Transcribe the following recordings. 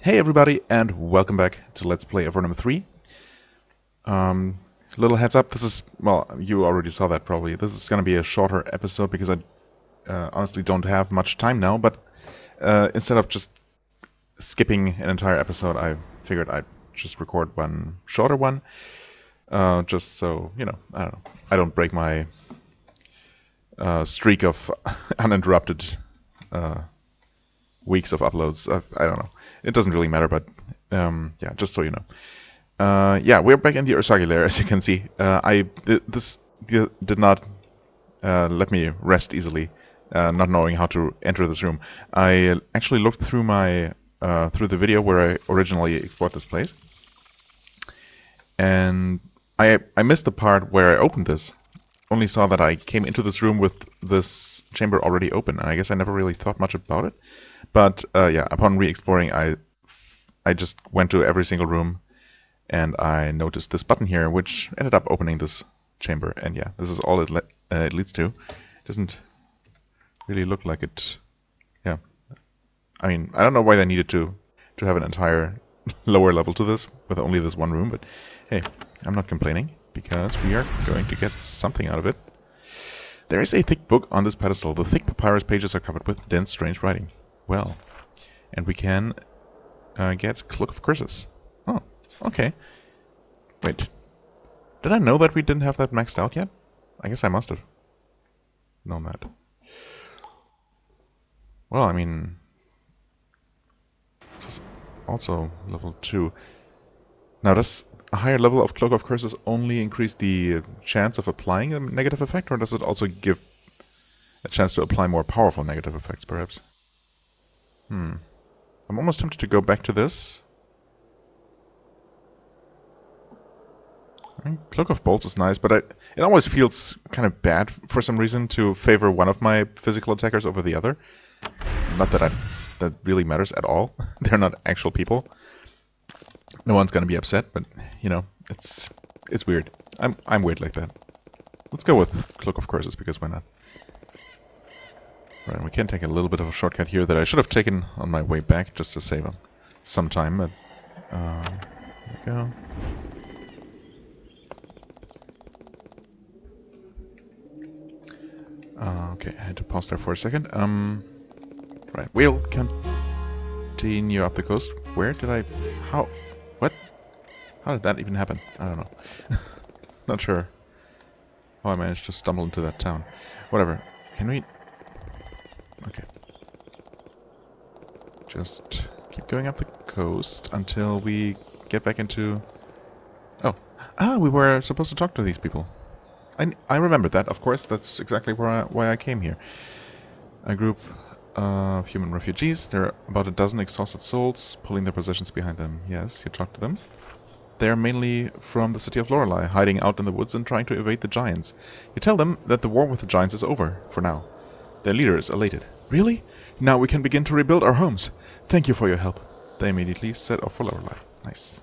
Hey everybody, and welcome back to Let's Play Avernum 3. Little heads up, this is, well, you already saw that probably. This is going to be a shorter episode because I honestly don't have much time now, but instead of just skipping an entire episode, I figured I'd just record one shorter one, just so, you know, I don't break my streak of uninterrupted weeks of uploads. I don't know. It doesn't really matter, but yeah, just so you know. Yeah, we're back in the Ursagi lair, as you can see. This did not let me rest easily, not knowing how to enter this room. I actually looked through my through the video where I originally explored this place, and I missed the part where I opened this. Only saw that I came into this room with this chamber already open, and I guess I never really thought much about it. But yeah, upon re-exploring, I just went to every single room, and I noticed this button here, which ended up opening this chamber. And yeah, this is all it leads to. It doesn't really look like it. Yeah, I mean, I don't know why they needed to have an entire lower level to this with only this one room, but hey, I'm not complaining, because we are going to get something out of it. There is a thick book on this pedestal. The thick papyrus pages are covered with dense, strange writing. Well, and we can get Cloak of Curses. Oh, okay. Wait, did I know that we didn't have that maxed out yet? I guess I must have known that. Well, I mean, this is also level 2. Now, does a higher level of Cloak of Curses only increase the chance of applying a negative effect, or does it also give a chance to apply more powerful negative effects, perhaps? I'm almost tempted to go back to this. I mean, Cloak of Bolts is nice, but it always feels kind of bad for some reason to favor one of my physical attackers over the other. Not that that really matters at all. They're not actual people. No one's gonna be upset, but you know, it's weird. I'm weird like that. Let's go with Cloak of Curses, because why not? Right, we can take a little bit of a shortcut here that I should have taken on my way back just to save some time, but there we go. Okay, I had to pause there for a second. Right, we'll continue up the coast. Where did I... What? How did that even happen? I don't know. Not sure how I managed to stumble into that town. Whatever. Can we... Okay. Just keep going up the coast until we get back into... Oh. Ah, we were supposed to talk to these people. I remembered that, of course. That's exactly why I came here. A group of human refugees. There are about a dozen exhausted souls, pulling their possessions behind them. Yes, you talk to them. They're mainly from the city of Lorelei, hiding out in the woods and trying to evade the giants. You tell them that the war with the giants is over, for now. Their leader is elated. Really? Now we can begin to rebuild our homes. Thank you for your help. They immediately set off for Lorelei. Nice.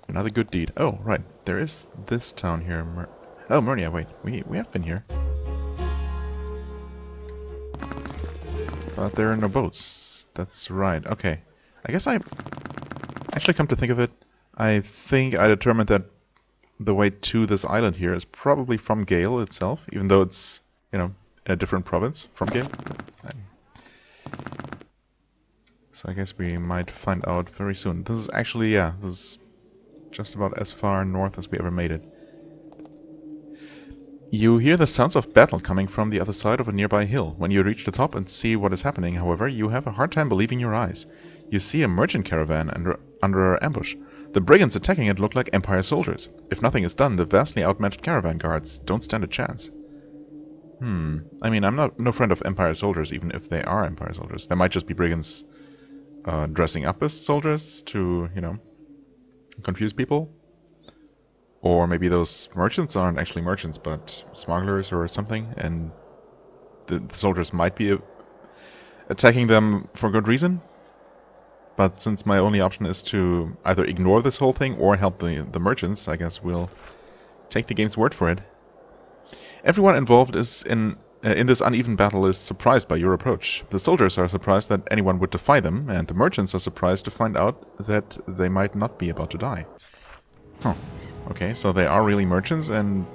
Another good deed. Oh, right. There is this town here. Oh, Myrnia, wait. We have been here. But there are no boats. That's right. Okay. I guess I... Actually, come to think of it, I think I determined that the way to this island here is probably from Gale itself, even though it's, you know, in a different province from Gale. So I guess we might find out very soon. This is actually, yeah, this is just about as far north as we ever made it. You hear the sounds of battle coming from the other side of a nearby hill. When you reach the top and see what is happening, however, you have a hard time believing your eyes. You see a merchant caravan under ambush. The brigands attacking it look like Empire soldiers. If nothing is done, the vastly outmatched caravan guards don't stand a chance. I mean, I'm no friend of Empire soldiers, even if they are Empire soldiers. There might just be brigands dressing up as soldiers to, you know, confuse people. Or maybe those merchants aren't actually merchants, but smugglers or something, and the soldiers might be attacking them for good reason. But since my only option is to either ignore this whole thing or help the merchants, I guess we'll take the game's word for it. Everyone involved is in this uneven battle is surprised by your approach. The soldiers are surprised that anyone would defy them, and the merchants are surprised to find out that they might not be about to die. Huh. Okay, so they are really merchants, and...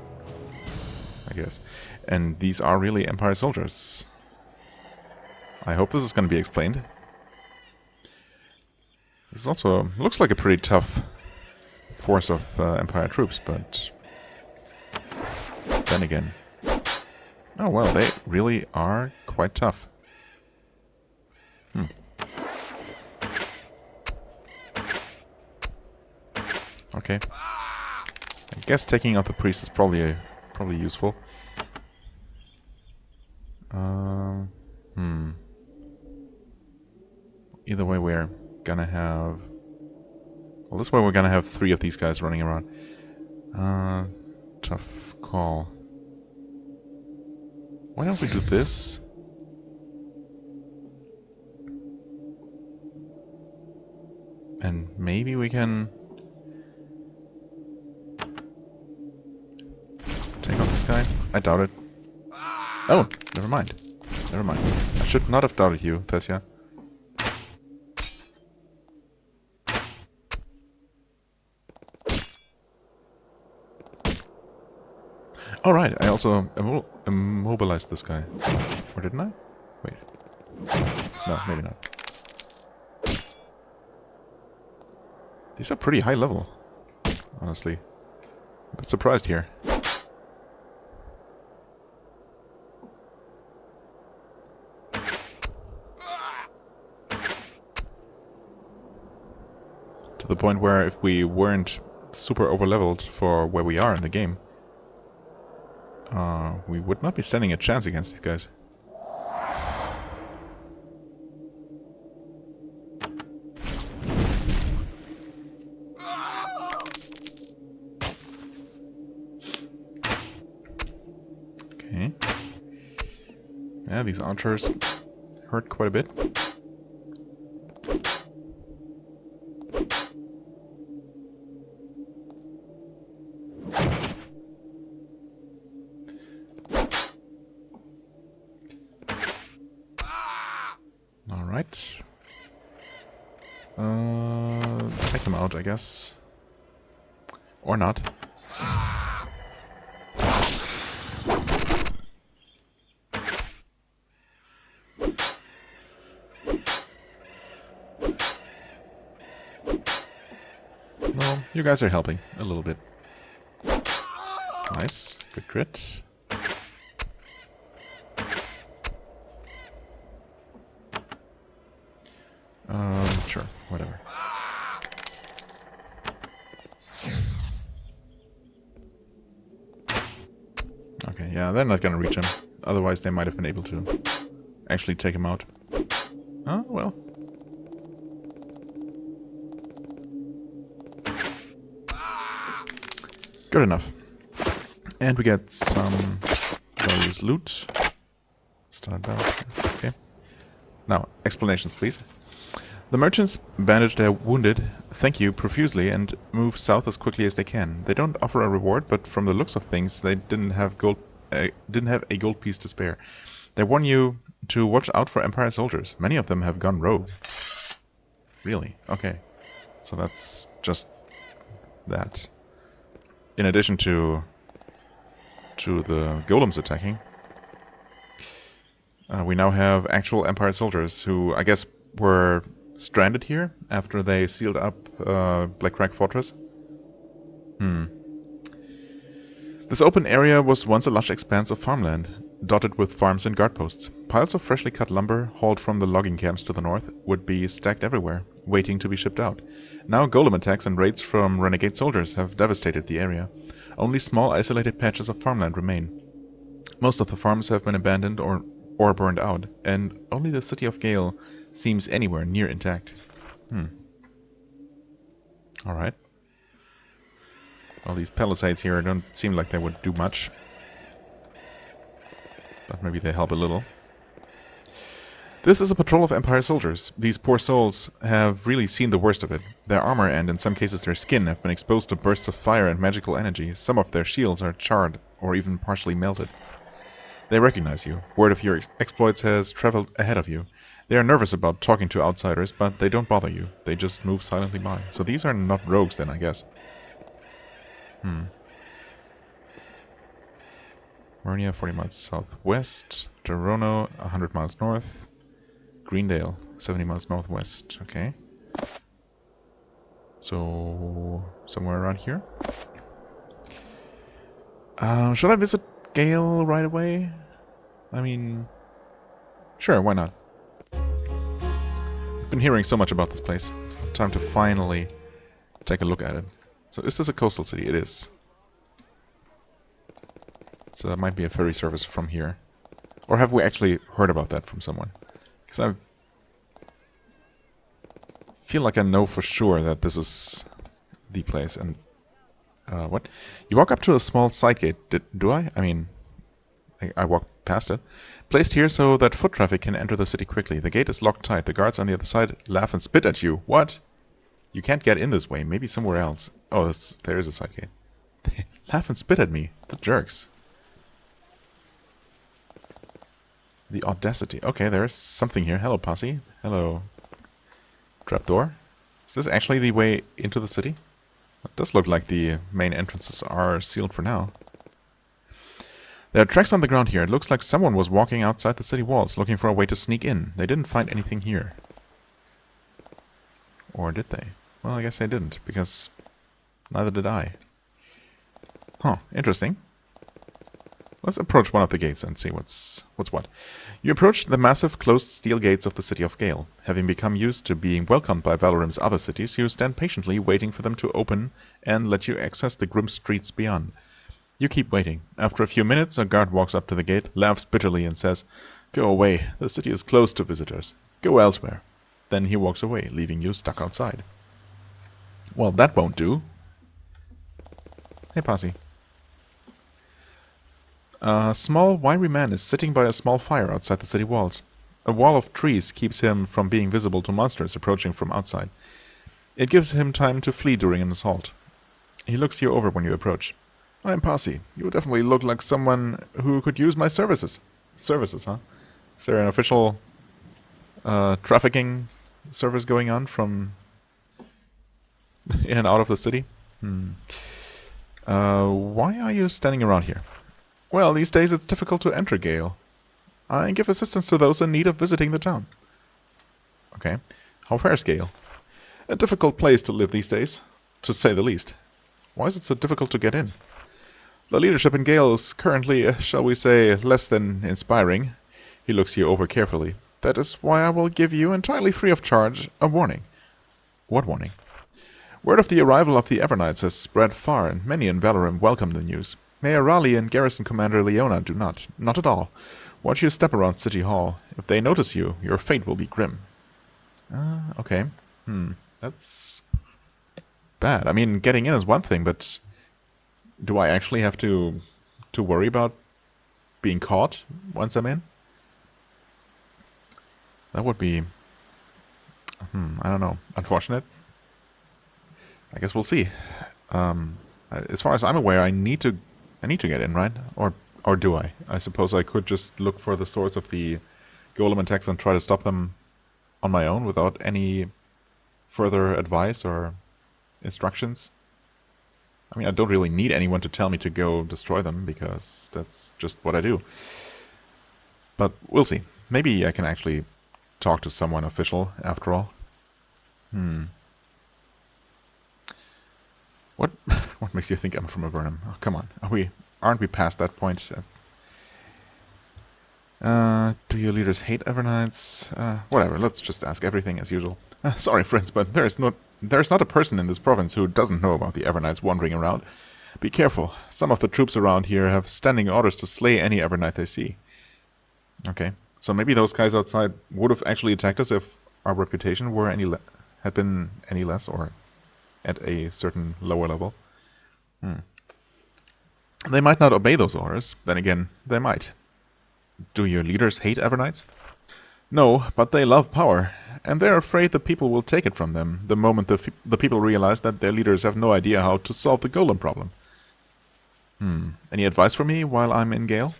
I guess. And these are really Empire soldiers. I hope this is going to be explained. This also looks like a pretty tough force of Empire troops, but... then again... oh well, they really are quite tough. Okay. I guess taking out the priest is probably useful. Either way, we're gonna have... well, this way we're gonna have 3 of these guys running around. Tough call. Why don't we do this? And maybe we can... take out this guy? I doubt it. Oh, never mind. Never mind. I should not have doubted you, Tessia. Alright, I also immobilized this guy. Or didn't I? Wait. No, maybe not. These are pretty high level, honestly. I'm a bit surprised here. To the point where if we weren't super overleveled for where we are in the game, we would not be standing a chance against these guys. Okay. Yeah, these archers hurt quite a bit. Take them out, I guess. Or not. Well, you guys are helping a little bit. Nice. Good crit. Sure, whatever. Okay, yeah, they're not gonna reach him. Otherwise they might have been able to actually take him out. Oh, well. Good enough. And we get some glorious loot. Start out. Okay. Now, explanations, please. The merchants bandage their wounded, thank you profusely, and move south as quickly as they can. They don't offer a reward, but from the looks of things, they didn't have a gold piece to spare. They warn you to watch out for Empire soldiers. Many of them have gone rogue. Really? Okay. So that's just that. In addition to the golems attacking, we now have actual Empire soldiers who, I guess, were stranded here after they sealed up Blackcrag Fortress. This open area was once a lush expanse of farmland, dotted with farms and guard posts. Piles of freshly cut lumber, hauled from the logging camps to the north, would be stacked everywhere, waiting to be shipped out. Now golem attacks and raids from renegade soldiers have devastated the area. Only small isolated patches of farmland remain. Most of the farms have been abandoned or burned out, and only the city of Gale seems anywhere near intact. Alright. All these palisades here don't seem like they would do much. But maybe they help a little. This is a patrol of Empire soldiers. These poor souls have really seen the worst of it. Their armor and in some cases their skin have been exposed to bursts of fire and magical energy. Some of their shields are charred or even partially melted. They recognize you. Word of your exploits has traveled ahead of you. They are nervous about talking to outsiders, but they don't bother you. They just move silently by. So these are not rogues then, I guess. Marnia, 40 miles southwest. Gerono, 100 miles north. Greendale, 70 miles northwest. Okay. So, somewhere around here. Should I visit Gale right away? I mean, sure, why not? I've been hearing so much about this place. Time to finally take a look at it. So is this a coastal city? It is. So that might be a ferry service from here. Or have we actually heard about that from someone? Because I feel like I know for sure that this is the place. And what? You walk up to a small side gate. Do I? I mean, I walked past it. Placed here so that foot traffic can enter the city quickly. The gate is locked tight. The guards on the other side laugh and spit at you. What? You can't get in this way. Maybe somewhere else. Oh, there is a side gate. They laugh and spit at me. The jerks. The audacity. Okay, there's something here. Hello, posse. Hello. Trapdoor. Is this actually the way into the city? It does look like the main entrances are sealed for now. There are tracks on the ground here. It looks like someone was walking outside the city walls, looking for a way to sneak in. They didn't find anything here. Or did they? Well, I guess they didn't, because neither did I. Huh, interesting. Let's approach one of the gates and see what's what. You approach the massive closed steel gates of the city of Gale. Having become used to being welcomed by Valorum's other cities, you stand patiently waiting for them to open and let you access the grim streets beyond. You keep waiting. After a few minutes, a guard walks up to the gate, laughs bitterly and says, "Go away, the city is closed to visitors. Go elsewhere." Then he walks away, leaving you stuck outside. Well, that won't do. Hey, posse. A small, wiry man is sitting by a small fire outside the city walls. A wall of trees keeps him from being visible to monsters approaching from outside. It gives him time to flee during an assault. He looks you over when you approach. "I'm Posse. You definitely look like someone who could use my services." Services, huh? Is there an official trafficking service going on from in and out of the city? Why are you standing around here? Well, these days it's difficult to enter Gale. I give assistance to those in need of visiting the town. Okay. How fares Gale? A difficult place to live these days, to say the least. Why is it so difficult to get in? The leadership in Gale is currently, shall we say, less than inspiring. He looks you over carefully. That is why I will give you, entirely free of charge, a warning. What warning? Word of the arrival of the Evernights has spread far, and many in Valorum welcome the news. Mayor Raleigh and Garrison Commander Leona do not. Not at all. Watch your step around City Hall. If they notice you, your fate will be grim. Okay. That's bad. I mean, getting in is one thing, but do I actually have to worry about being caught once I'm in? That would be, I don't know, unfortunate. I guess we'll see. As far as I'm aware, I need to get in, right? Or do I? I suppose I could just look for the source of the golem attacks and try to stop them on my own without any further advice or instructions. I mean, I don't really need anyone to tell me to go destroy them, because that's just what I do. But we'll see. Maybe I can actually talk to someone official, after all. What makes you think I'm from Avernum? Oh, come on. Aren't we past that point? Do your leaders hate Evernights? Whatever, let's just ask everything as usual. Sorry, friends, but there's not a person in this province who doesn't know about the Evernights wandering around. Be careful. Some of the troops around here have standing orders to slay any Evernight they see. Okay, so maybe those guys outside would have actually attacked us if our reputation were had been any less, or at a certain lower level. They might not obey those orders. Then again, they might. Do your leaders hate Evernights? No, but they love power, and they're afraid the people will take it from them the moment the people realize that their leaders have no idea how to solve the golem problem. Any advice for me while I'm in Gale?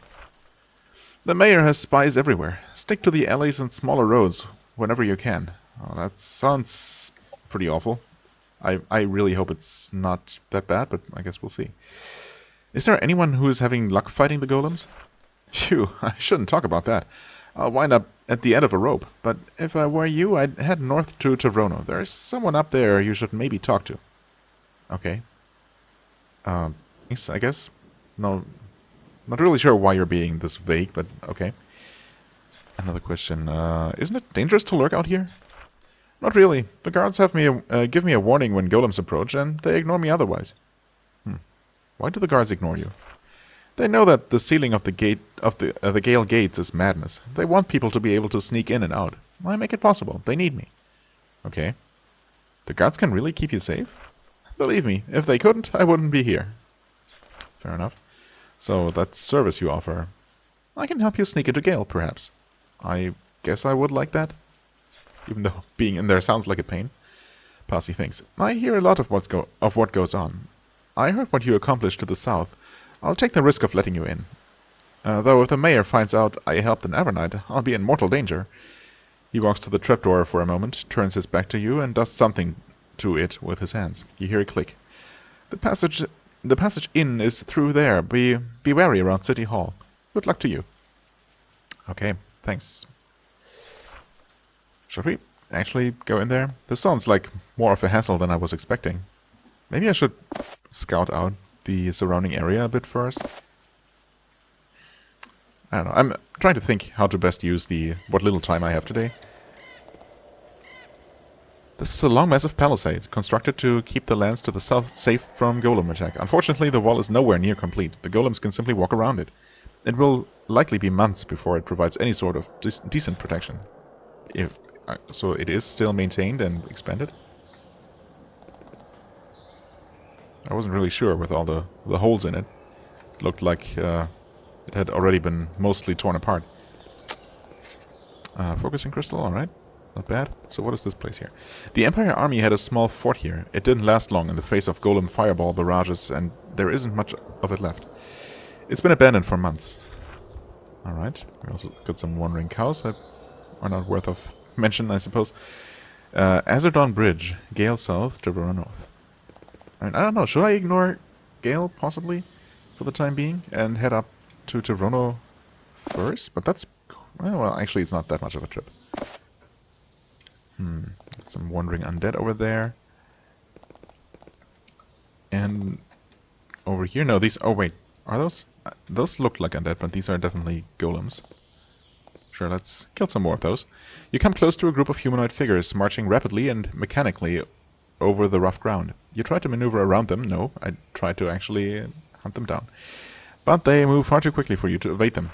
The mayor has spies everywhere. Stick to the alleys and smaller roads whenever you can. Oh, that sounds pretty awful. I really hope it's not that bad, but I guess we'll see. Is there anyone who is having luck fighting the golems? Phew, I shouldn't talk about that. I'll wind up at the end of a rope, but if I were you, I'd head north to Tavrono. There's someone up there you should maybe talk to. Okay. Thanks, I guess. No, not really sure why you're being this vague, but okay. Another question. Isn't it dangerous to lurk out here? Not really. The guards have give me a warning when golems approach, and they ignore me otherwise. Why do the guards ignore you? They know that the sealing of the Gale gates is madness. They want people to be able to sneak in and out. Why make it possible? They need me. Okay. The guards can really keep you safe? Believe me, if they couldn't, I wouldn't be here. Fair enough. So, that service you offer. I can help you sneak into Gale, perhaps. I guess I would like that. Even though being in there sounds like a pain. Passy thinks. I hear a lot of what goes on. I heard what you accomplished to the south. I'll take the risk of letting you in. Though if the mayor finds out I helped an Avernite, I'll be in mortal danger. He walks to the trapdoor for a moment, turns his back to you, and does something to it with his hands. You hear a click. The passage in is through there. Be wary around City Hall. Good luck to you. Okay, thanks. Should we actually go in there? This sounds like more of a hassle than I was expecting. Maybe I should scout out the surrounding area a bit first. I don't know. I'm trying to think how to best use what little time I have today. This is a long, massive palisade, constructed to keep the lands to the south safe from golem attack. Unfortunately, the wall is nowhere near complete. The golems can simply walk around it. It will likely be months before it provides any sort of decent protection. So it is still maintained and expanded? I wasn't really sure with all the holes in it. It looked like it had already been mostly torn apart. Focusing crystal, alright. Not bad. So what is this place here? The Empire army had a small fort here. It didn't last long in the face of golem fireball barrages, and there isn't much of it left. It's been abandoned for months. Alright. We also got some wandering cows that are not worth of mention, I suppose. Azerdon Bridge. Gale south, Tavrono north. I mean, I don't know. Should I ignore Gale, possibly, for the time being, and head up to Tavrono first? But that's... well, actually, it's not that much of a trip. Some wandering undead over there. And over here... no, these... oh, wait. Are those... those look like undead, but these are definitely golems. Sure, let's kill some more of those. You come close to a group of humanoid figures, marching rapidly and mechanically over the rough ground. You try to maneuver around them. No, I tried to actually hunt them down. But they move far too quickly for you to evade them.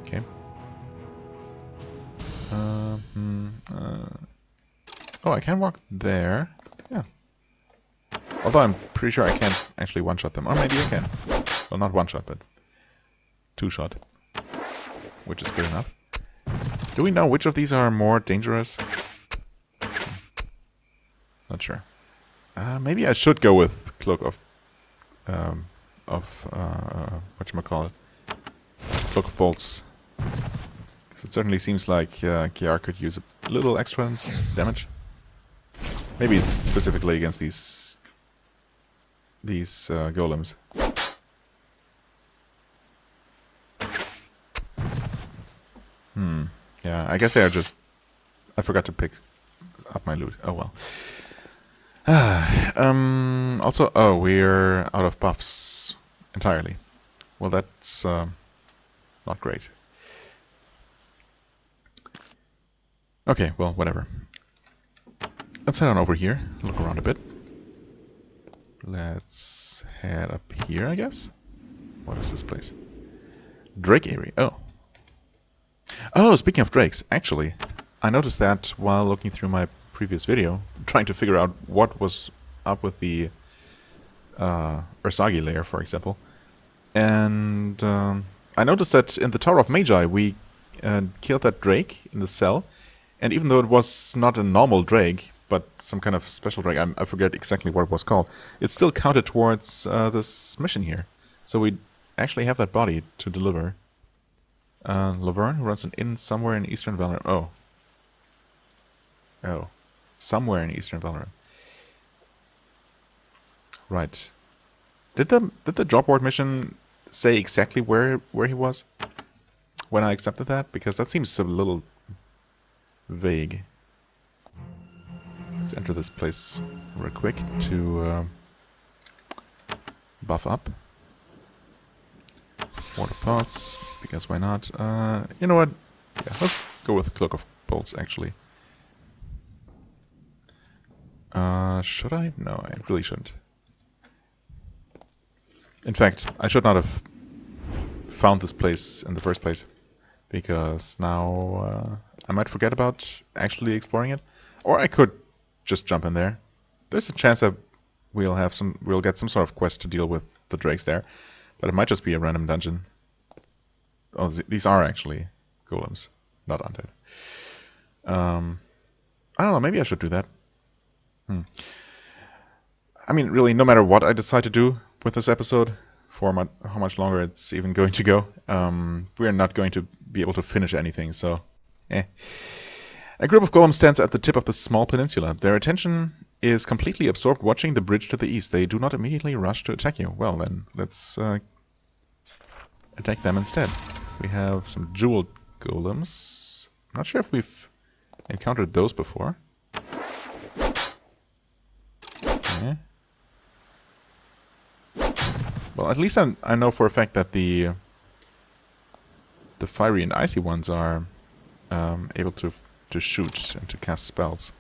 Okay. Oh, I can walk there. Yeah. Although I'm pretty sure I can't actually one-shot them. Or maybe I can. Well, not one-shot, but two-shot. Which is good enough. Do we know which of these are more dangerous? Not sure. Maybe I should go with Cloak of whatchamacallit? Cloak of Bolts. Because it certainly seems like Kiar could use a little extra damage. Maybe it's specifically against these golems. Yeah, I guess they are just... I forgot to pick up my loot. Oh well. Also, oh, we're out of buffs entirely. Well, that's not great. Okay, well, whatever. Let's head on over here, look around a bit. Let's head up here, I guess. What is this place? Drake area. Oh. Oh, speaking of drakes, actually, I noticed that while looking through my previous video, trying to figure out what was up with the Ursagi layer, for example. And I noticed that in the Tower of Magi we killed that drake in the cell, and even though it was not a normal drake, but some kind of special drake, I forget exactly what it was called, it still counted towards this mission here. So we actually have that body to deliver. Laverne, who runs an inn somewhere in Eastern Valorant. Oh. Oh. Somewhere in Eastern Valorant. Right. Did the job board mission say exactly where he was when I accepted that? Because that seems a little vague. Let's enter this place real quick to buff up. Water pots, because why not? You know what? Yeah, let's go with Cloak of Bolts, actually. Should I? No, I really shouldn't. In fact, I should not have found this place in the first place, because now I might forget about actually exploring it. Or I could just jump in there. There's a chance that we'll get some sort of quest to deal with the drakes there. But it might just be a random dungeon. Oh, these are actually golems, not undead. I don't know, maybe I should do that. I mean, really, no matter what I decide to do with this episode, for how much longer it's even going to go, we're not going to be able to finish anything, so eh. A group of golems stands at the tip of the small peninsula. Their attention is completely absorbed watching the bridge to the east. They do not immediately rush to attack you. Well then, let's attack them instead. We have some jeweled golems. I'm not sure if we've encountered those before. Okay. Well, at least I know for a fact that the fiery and icy ones are able to shoot and to cast spells.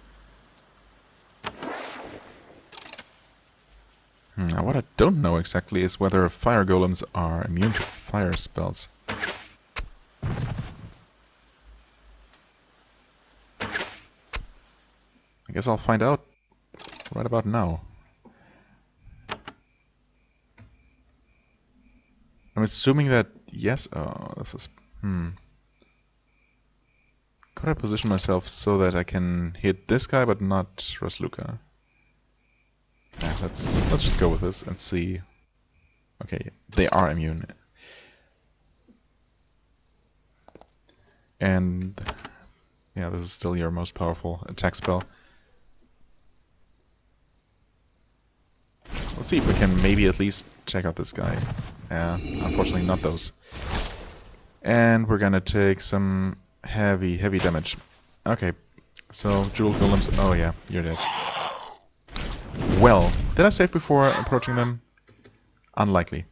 Now, what I don't know exactly is whether fire golems are immune to fire spells. I guess I'll find out right about now. I'm assuming that yes. Oh, this is. Could I position myself so that I can hit this guy but not Rasluka? Yeah, let's just go with this and see. Okay, they are immune. And yeah, this is still your most powerful attack spell. Let's see if we can maybe at least check out this guy. Unfortunately not those. And we're gonna take some heavy damage. Okay, so jeweled golems. Oh yeah, you're dead. Well, did I save before approaching them? Unlikely.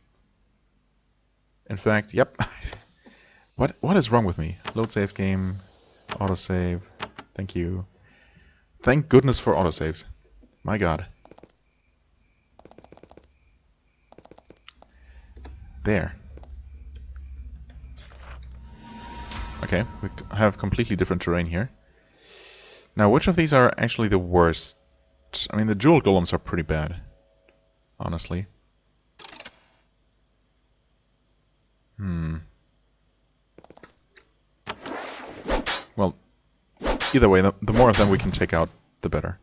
In fact, yep. What is wrong with me? Load save game, autosave. Thank you. Thank goodness for autosaves. My god. There. Okay, we have completely different terrain here. Now, which of these are actually the worst? I mean, the jeweled golems are pretty bad, honestly. Well, either way, the more of them we can take out, the better.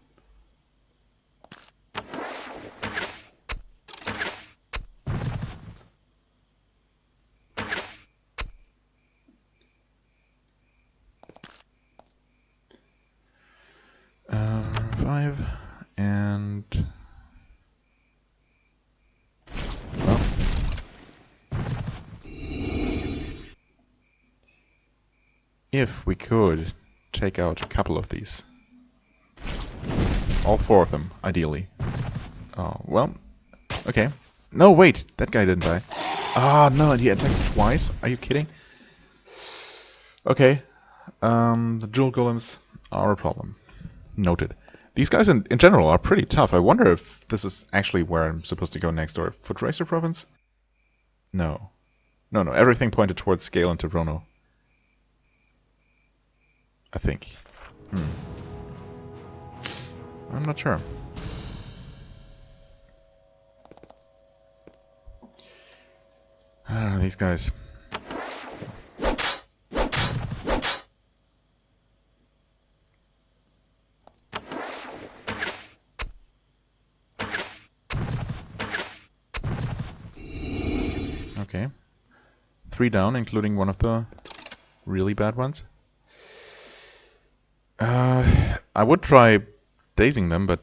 If we could take out a couple of these. All four of them, ideally. Oh, well, okay. No, wait, that guy didn't die. Ah, no, and he attacks twice? Are you kidding? Okay, the jewel golems are a problem. Noted. These guys in general are pretty tough. I wonder if this is actually where I'm supposed to go next, or Foot Racer Province? No. No, everything pointed towards Gale and Tebrono. I think. I'm not sure. I don't know, these guys. Okay. 3 down, including one of the really bad ones. I would try dazing them, but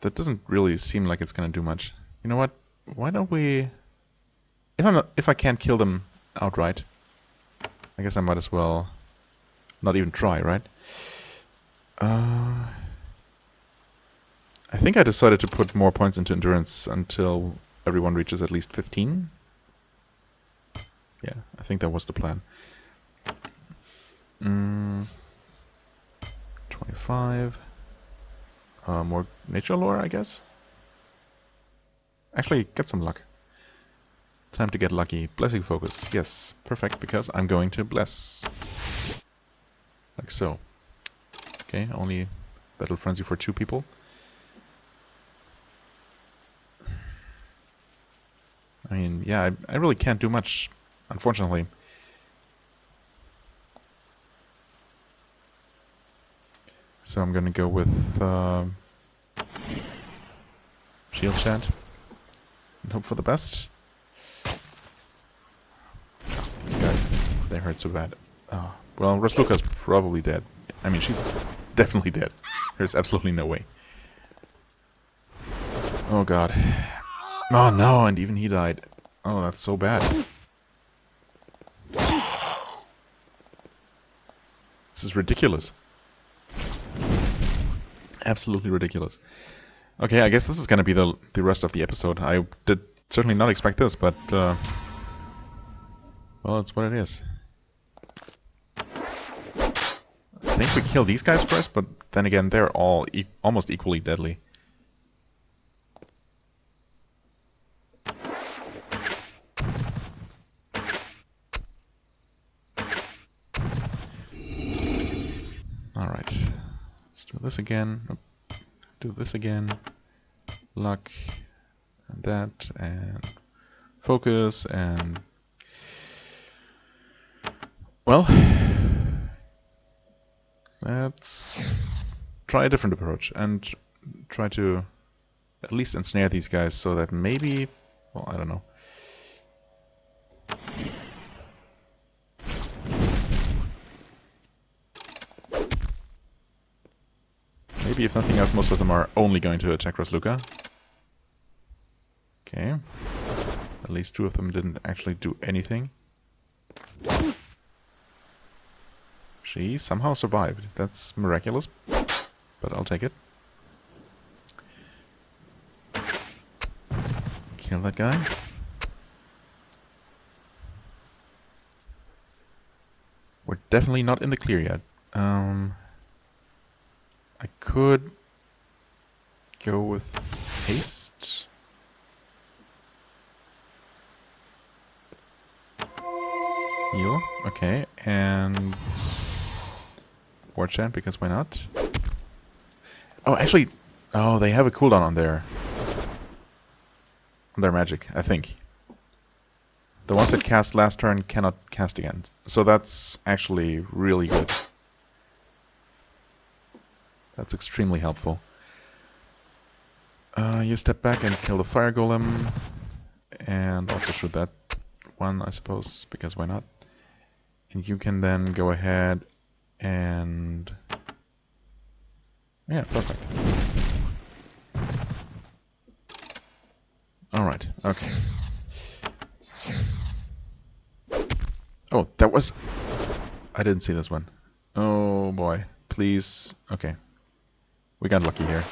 that doesn't really seem like it's gonna do much. You know what? Why don't we... If I can't kill them outright, I guess I might as well not even try, right? I think I decided to put more points into endurance until everyone reaches at least 15. Yeah, I think that was the plan. 25. More nature lore, I guess. Actually, get some luck. Time to get lucky. Blessing focus. Yes, perfect, because I'm going to bless. Like so. Okay, only battle frenzy for 2 people. I mean, yeah, I really can't do much, unfortunately. So I'm gonna go with shield chant and hope for the best. These guys, they hurt so bad. Oh, well, Rasluka's probably dead. I mean, she's definitely dead. There's absolutely no way. Oh god. Oh no, and even he died. Oh, that's so bad. This is ridiculous. Absolutely ridiculous. Okay, I guess this is gonna be the rest of the episode. I did certainly not expect this, but well, it's what it is. I think we kill these guys first, but then again, they're all almost equally deadly. Alright. Let's do this again. Do this again. Luck. And that. And focus. And... well... let's try a different approach. And try to at least ensnare these guys so that maybe... well, I don't know. Maybe if nothing else, most of them are only going to attack Rasluka. Okay. At least 2 of them didn't actually do anything. She somehow survived. That's miraculous, but I'll take it. Kill that guy. We're definitely not in the clear yet. I could go with haste. Heal, okay, and war chant, because why not? Oh, actually, oh, they have a cooldown on their magic, I think. The ones that cast last turn cannot cast again, so that's actually really good. That's extremely helpful. You step back and kill the fire golem, and also shoot that one, I suppose, because why not? And you can then go ahead and... yeah, perfect. Alright, okay. Oh, that was... I didn't see this one. Oh boy, please. Okay. We got lucky here.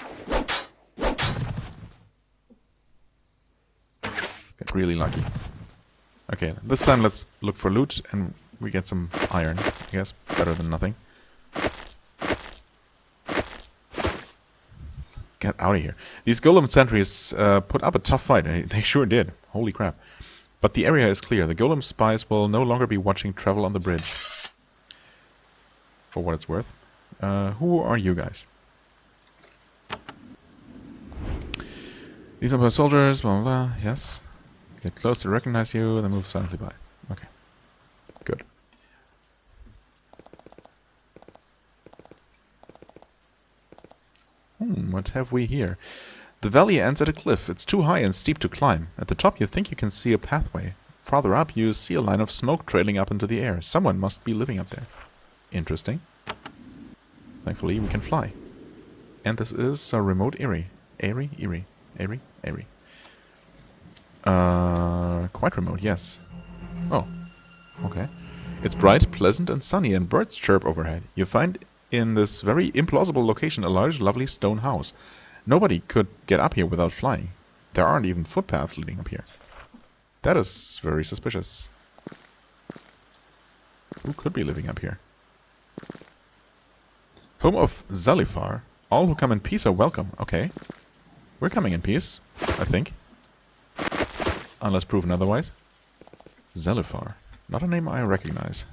Got really lucky. Okay, this time let's look for loot and we get some iron, I guess. Better than nothing. Get out of here. These golem sentries put up a tough fight. They sure did. Holy crap. But the area is clear. The golem spies will no longer be watching travel on the bridge. For what it's worth. Who are you guys? These are my soldiers, blah blah blah. Yes. Get close to recognize you, then move silently by. Okay. Good. What have we here? The valley ends at a cliff. It's too high and steep to climb. At the top you think you can see a pathway. farther up, you see a line of smoke trailing up into the air. Someone must be living up there. Interesting. Thankfully, we can fly. And this is a remote Eyrie. Eyrie. Quite remote, yes. Oh, okay. It's bright, pleasant, and sunny, and birds chirp overhead. You find in this very implausible location a large, lovely stone house. Nobody could get up here without flying. There aren't even footpaths leading up here. That is very suspicious. Who could be living up here? Home of Zalifar. All who come in peace are welcome. Okay. We're coming in peace, I think. Unless proven otherwise. Zalifar. Not a name I recognize.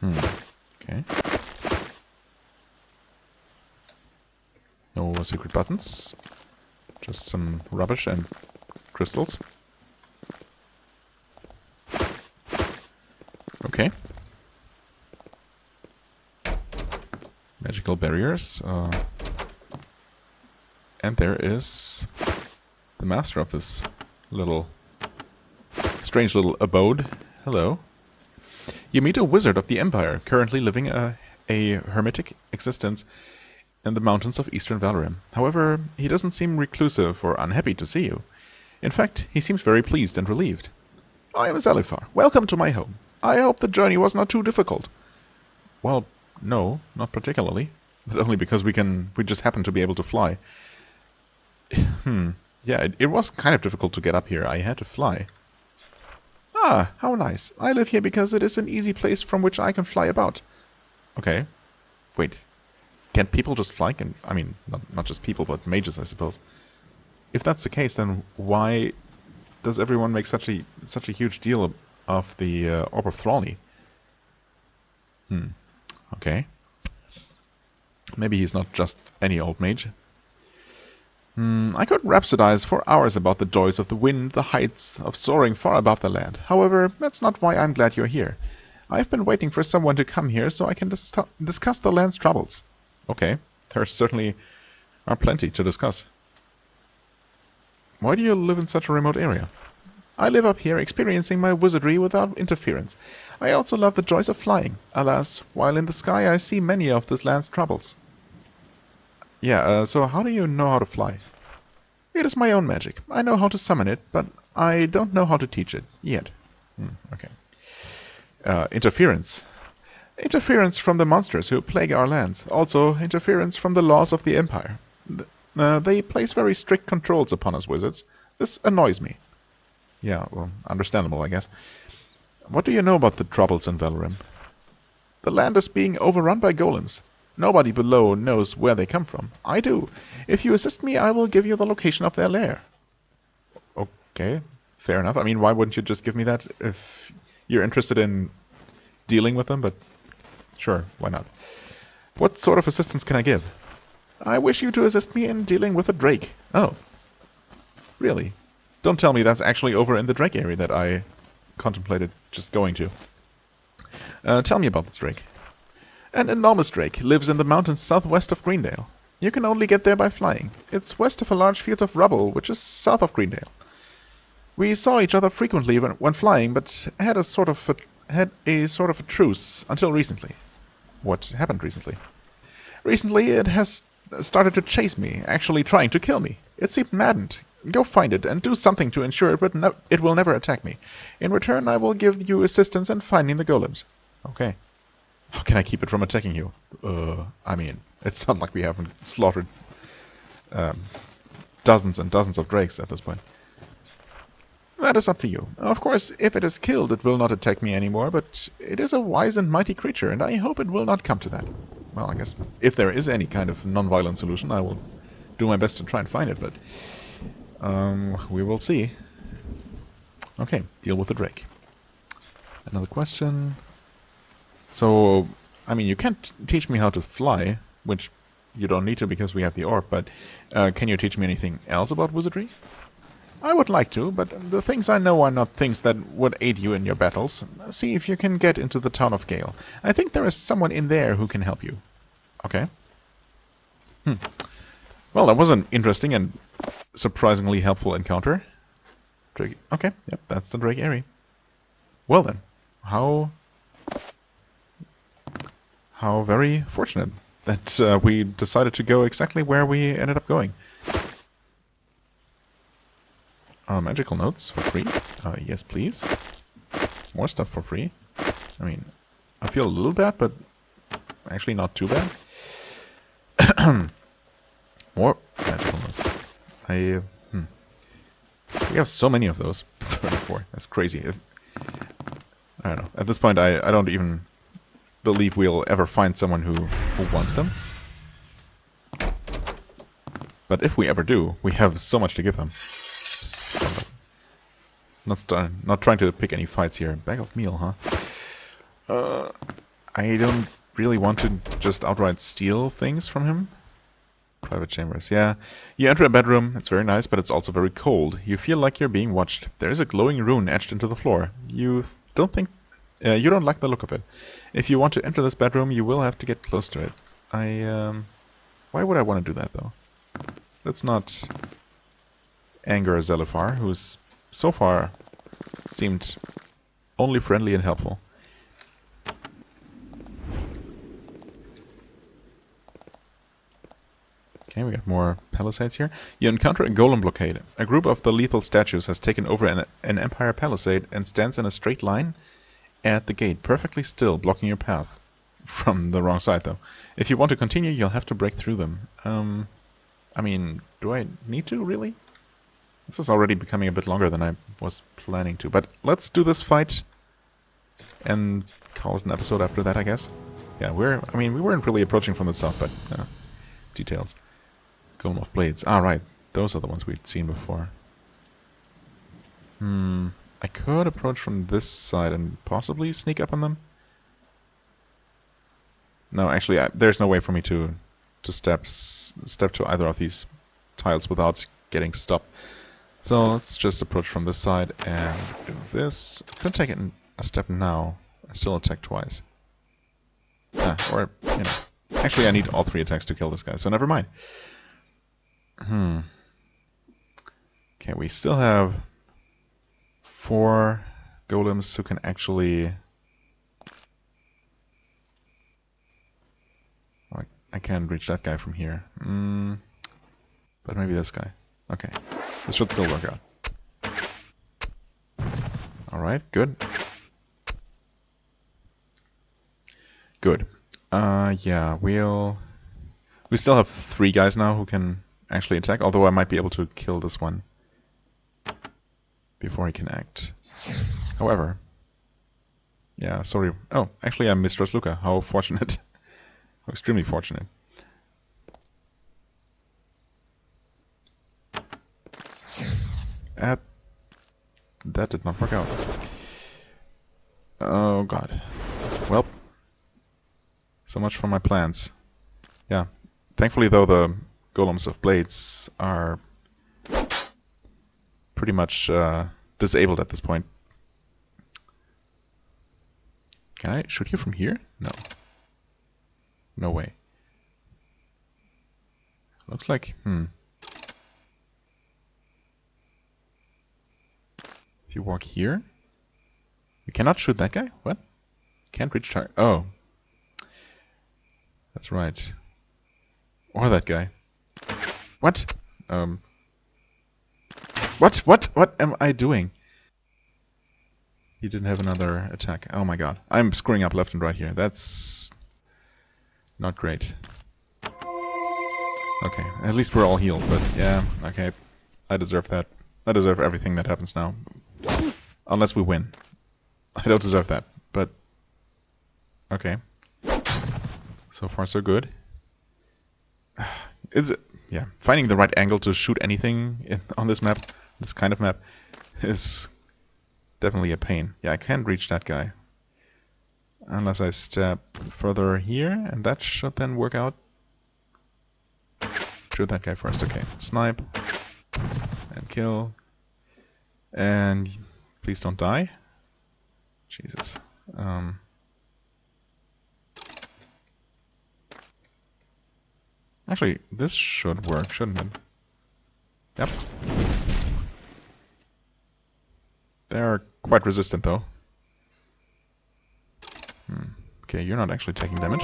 Okay. No secret buttons. Just some rubbish and crystals. Okay. Magical barriers. And there is the master of this strange little abode. Hello. You meet a wizard of the Empire, currently living a hermetic existence in the mountains of eastern Avernum. However, he doesn't seem reclusive or unhappy to see you. In fact, he seems very pleased and relieved. I am Zalifar. Welcome to my home. I hope the journey was not too difficult. Well, no, not particularly. But only because we just happen to be able to fly. Yeah, it was kind of difficult to get up here. I had to fly. Ah, how nice. I live here because it is an easy place from which I can fly about. Okay. Wait. Can't people just fly? I mean, not just people, but mages, I suppose. If that's the case, then why does everyone make such a huge deal of the Orb of Thralny? Okay. Maybe he's not just any old mage. I could rhapsodize for hours about the joys of the wind, the heights of soaring far above the land. However, that's not why I'm glad you're here. I've been waiting for someone to come here so I can discuss the land's troubles. Okay, there certainly are plenty to discuss. Why do you live in such a remote area? I live up here, experiencing my wizardry without interference. I also love the joys of flying. Alas, while in the sky I see many of this land's troubles. Yeah, so how do you know how to fly? It is my own magic. I know how to summon it, but I don't know how to teach it, yet. Okay. Interference. Interference from the monsters who plague our lands. Also, interference from the laws of the Empire. They place very strict controls upon us wizards. This annoys me. Yeah, well, understandable, I guess. What do you know about the troubles in Avernum? The land is being overrun by golems. Nobody below knows where they come from. I do. If you assist me, I will give you the location of their lair. Okay, fair enough. I mean, why wouldn't you just give me that if you're interested in dealing with them? But sure, why not? What sort of assistance can I give? I wish you to assist me in dealing with a drake. Oh. Really? Don't tell me that's actually over in the drake area that I contemplated just going to. Tell me about this drake. An enormous drake lives in the mountains southwest of Greendale. You can only get there by flying. It's west of a large field of rubble, which is south of Greendale. We saw each other frequently when flying, but had a sort of a truce until recently. What happened recently? Recently, it has started to chase me, actually trying to kill me. It seemed maddened. Go find it and do something to ensure it will never attack me. In return, I will give you assistance in finding the golems. Okay. How can I keep it from attacking you? I mean, it's not like we haven't slaughtered dozens and dozens of drakes at this point. That is up to you. Of course, if it is killed, it will not attack me anymore, but it is a wise and mighty creature, and I hope it will not come to that. Well, I guess if there is any kind of non-violent solution, I will do my best to try and find it, but we will see. Okay, deal with the drake. Another question. So, I mean, you can't teach me how to fly, which you don't need to because we have the orb, but can you teach me anything else about wizardry? I would like to, but the things I know are not things that would aid you in your battles. See if you can get into the town of Gale. I think there is someone in there who can help you. Okay. Well, that was an interesting and surprisingly helpful encounter. Drake. Okay, yep, that's the Drake Airy. Well then, how very fortunate that we decided to go exactly where we ended up going. Magical notes for free. Yes, please. More stuff for free. I mean, I feel a little bad, but actually not too bad. More magical notes. We have so many of those. 34. That's crazy. I don't know. At this point, I don't even believe we'll ever find someone who wants them. But if we ever do, we have so much to give them. Not trying to pick any fights here. Bag of meal, huh? I don't really want to just outright steal things from him. Private chambers, yeah. You enter a bedroom. It's very nice, but it's also very cold. You feel like you're being watched. There is a glowing rune etched into the floor. You don't like the look of it. If you want to enter this bedroom, you will have to get close to it. Why would I want to do that, though? Let's not anger Zelifar, who's so far seemed only friendly and helpful. Okay, we got more palisades here. You encounter a golem blockade. A group of the lethal statues has taken over an Empire palisade and stands in a straight line at the gate, perfectly still, blocking your path. From the wrong side, though. If you want to continue, you'll have to break through them. I mean, do I need to, really? This is already becoming a bit longer than I was planning to. But let's do this fight and call it an episode after that, I guess. Yeah, we weren't really approaching from the south, but details. Golem of Blades. Ah, right. Those are the ones we'd seen before. I could approach from this side and possibly sneak up on them. No, actually, there's no way for me to step to either of these tiles without getting stopped. So let's just approach from this side and do this. I could take it a step now and still attack twice. Or, you know. Actually, I need all 3 attacks to kill this guy, so never mind. Okay, we still have 4 golems who can actually... I can't reach that guy from here. But maybe this guy. Okay. This should still work out. Alright, good. Good. Yeah, we still have 3 guys now who can actually attack, although I might be able to kill this one before he can act. However... Yeah, sorry. Oh, actually I'm Mistress Luca. How fortunate. Extremely fortunate. That did not work out. Oh god. Well, so much for my plans. Yeah. Thankfully, though, the golems of blades are pretty much disabled at this point. Can I shoot you from here? No. No way. Looks like... If you walk here... You cannot shoot that guy? What? Can't reach target. Oh. That's right. Or that guy. What? What am I doing? He didn't have another attack. Oh my god. I'm screwing up left and right here. That's... not great. Okay, at least we're all healed, but yeah, okay. I deserve that. I deserve everything that happens now. Unless we win. I don't deserve that, but... Okay. So far so good. Yeah, finding the right angle to shoot anything on this map, this kind of map, is definitely a pain. Yeah, I can't reach that guy. Unless I step further here, and that should then work out. Shoot that guy first, okay. Snipe. And kill. And please don't die. Jesus. Actually, this should work, shouldn't it? Yep. They're quite resistant, though. Okay, you're not actually taking damage.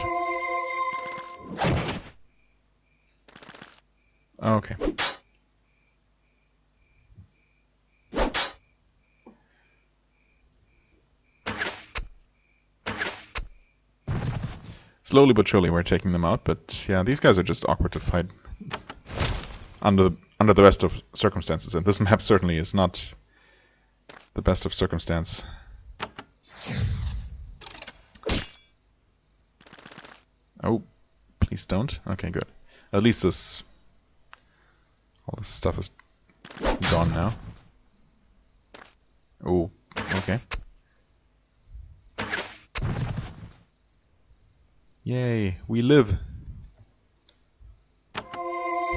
Okay. Slowly but surely we're taking them out, but yeah, these guys are just awkward to fight under the best of circumstances, and this map certainly is not the best of circumstance. Oh, please don't. Okay, good. At least all this stuff is gone now. Oh, okay. Yay, we live.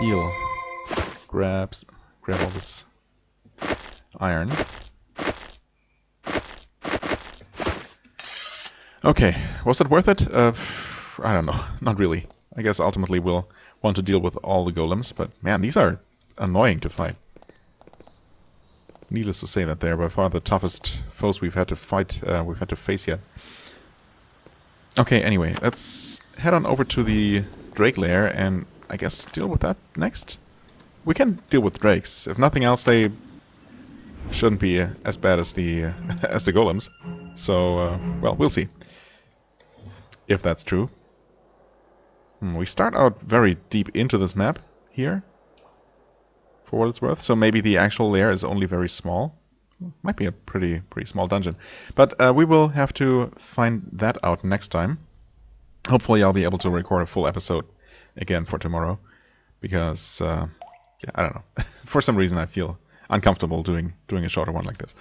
Heal. Grab all this iron. Okay, was it worth it? I don't know, not really. I guess ultimately we'll want to deal with all the golems, but man, these are annoying to fight. Needless to say that they're by far the toughest foes we've had to fight, we've had to face yet. Okay, anyway, let's head on over to the Drake lair and I guess deal with that next. We can deal with drakes. If nothing else, they shouldn't be as bad as the as the golems. So, well, we'll see if that's true. We start out very deep into this map here, for what it's worth. So maybe the actual lair is only very small. Might be a pretty small dungeon. But we will have to find that out next time. Hopefully I'll be able to record a full episode again for tomorrow. Because, yeah, I don't know. For some reason I feel uncomfortable doing a shorter one like this.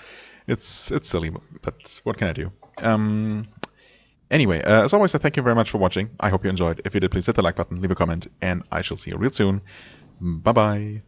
It's silly, but what can I do? Anyway, as always, I thank you very much for watching. I hope you enjoyed. If you did, please hit the like button, leave a comment, and I shall see you real soon. Bye-bye.